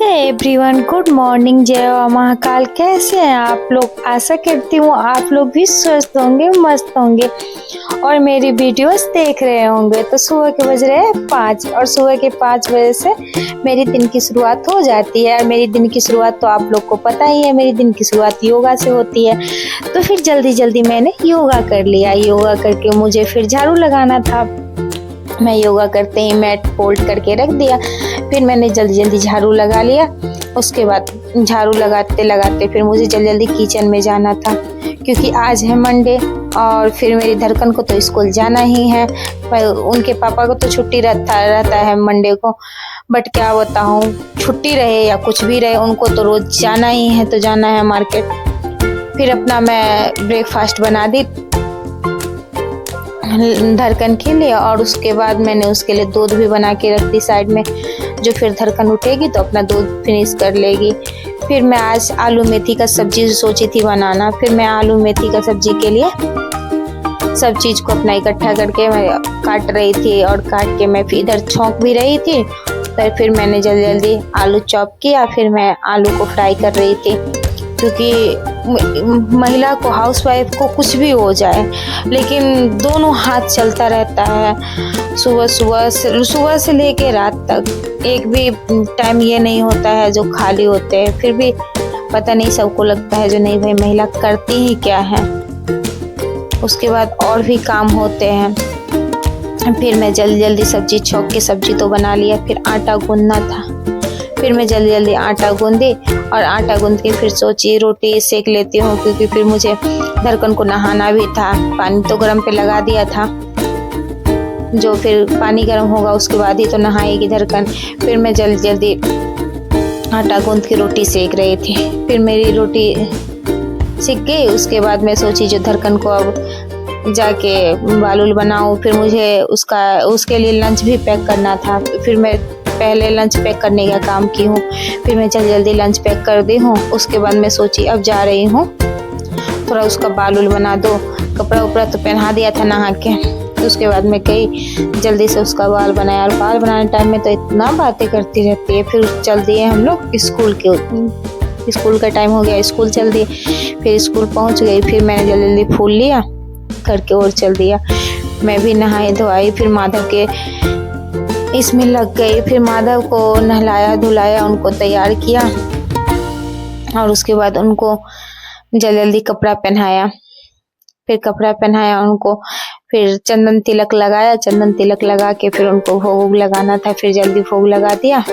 Everyone, good morning. जय महाकाल। कैसे हैं आप लोग? आशा करती हूँ आप लोग भी स्वस्थ होंगे, मस्त होंगे और मेरी वीडियोस देख रहे होंगे। तो सुबह के बज रहे हैं 5 और सुबह के 5 बजे से मेरी दिन की शुरुआत हो जाती है। और मेरी दिन की शुरुआत तो आप लोग को पता ही है, मेरी दिन की शुरुआत योगा से होती है। तो फिर जल्दी जल्दी मैंने योगा कर लिया। योगा करके मुझे फिर झाड़ू लगाना था। मैं योगा करते ही मैट फोल्ड करके रख दिया। फिर मैंने जल्दी जल्दी झाड़ू लगा लिया। उसके बाद झाड़ू लगाते लगाते फिर मुझे जल्दी जल्दी किचन में जाना था, क्योंकि आज है मंडे और फिर मेरी धड़कन को तो स्कूल जाना ही है। उनके पापा को तो छुट्टी रहता है मंडे को, बट क्या बताऊँ, छुट्टी रहे या कुछ भी रहे उनको तो रोज जाना ही है। तो जाना है मार्केट। फिर अपना मैं ब्रेकफास्ट बना दी धड़कन के लिए और उसके बाद मैंने उसके लिए दूध भी बना के रख दी साइड में, जो फिर धड़कन उठेगी तो अपना दूध फिनिश कर लेगी। फिर मैं आज आलू मेथी का सब्जी सोची थी बनाना। फिर मैं आलू मेथी का सब्जी के लिए सब चीज़ को अपना इकट्ठा करके मैं काट रही थी और काट के मैं इधर छौंक भी रही थी। फिर मैंने जल्दी जल्दी आलू चॉप किया। फिर मैं आलू को फ्राई कर रही थी, क्योंकि महिला को, हाउसवाइफ को कुछ भी हो जाए लेकिन दोनों हाथ चलता रहता है। सुबह से लेके रात तक एक भी टाइम ये नहीं होता है जो खाली होते हैं। फिर भी पता नहीं, सबको लगता है जो नहीं भाई महिला करती ही क्या है। उसके बाद और भी काम होते हैं। फिर मैं जल्दी जल्दी सब्जी छौंक के सब्जी तो बना लिया। फिर आटा गूंदना था। फिर मैं जल्दी जल्दी आटा गूंदी और आटा गूंद के फिर सोची रोटी सेक लेती हूँ, क्योंकि फिर मुझे धड़कन को नहाना भी था। पानी तो गर्म पे लगा दिया था, जो फिर पानी गर्म होगा उसके बाद ही तो नहाएगी धड़कन। फिर मैं जल्दी जल्दी आटा गूंद के रोटी सेक रही थी। फिर मेरी रोटी सिक गई। उसके बाद मैं सोची जो धड़कन को अब जाके बालूल बनाऊँ। फिर मुझे उसके लिए लंच भी पैक करना था। फिर मैं पहले लंच पैक करने का काम की हूँ। फिर मैं जल्दी जल्दी लंच पैक कर दी हूँ। उसके बाद मैं सोची अब जा रही हूँ थोड़ा उसका बालूल बना दो। कपड़ा उपड़ा तो पहना दिया था नहा के। तो उसके बाद मैं गई जल्दी से उसका बाल बनाया। और बाल बनाने टाइम में तो इतना बातें करती रहती है। फिर चल दिए हम लोग स्कूल का टाइम हो गया, स्कूल चल दिए। फिर स्कूल पहुँच गई। फिर मैंने जल्दी जल्दी फूल लिया करके और चल दिया। मैं भी नहाई धोई। फिर माधव के इसमें लग गई। फिर माधव को नहलाया धुलाया, उनको तैयार किया और उसके बाद उनको जल्दी जल्दी कपड़ा पहनाया। फिर कपड़ा पहनाया उनको। फिर चंदन तिलक लगाया। चंदन तिलक लगा के फिर उनको भोग लगाना था। फिर जल्दी भोग लगा दिया।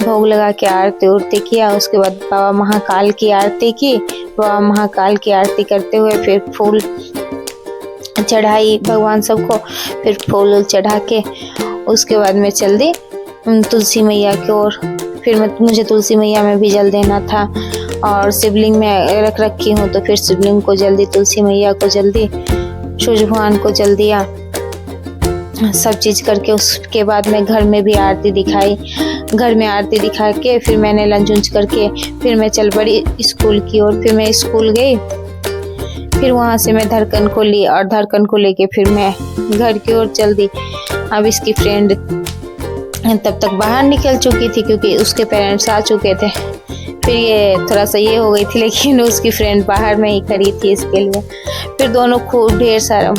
भोग लगा के आरती उरती किया। उसके बाद बाबा महाकाल की आरती की। बाबा महाकाल की आरती करते हुए फिर फूल चढ़ाई भगवान सबको। फिर फूल चढ़ा के उसके बाद मैं चल दी तुलसी मैया की ओर। फिर मुझे तुलसी मैया में भी जल देना था और शिवलिंग में रख रखी हूँ, तो फिर शिवलिंग को जल्दी, तुलसी मैया को जल्दी, सूर्य भगवान को जल दिया। सब चीज़ करके उसके बाद मैं घर में भी आरती दिखाई। घर में आरती दिखा के फिर मैंने लंच उंच करके फिर मैं चल पड़ी स्कूल की ओर। फिर मैं स्कूल गई। फिर वहाँ से मैं धड़कन को ली और धड़कन को लेके फिर मैं घर की ओर चल दी। अब इसकी फ्रेंड तब तक बाहर निकल चुकी थी, क्योंकि उसके पेरेंट्स आ चुके थे। फिर ये थोड़ा सा ये हो गई थी, लेकिन उसकी फ्रेंड बाहर में ही खड़ी थी इसके लिए। फिर दोनों खूब ढेर सारा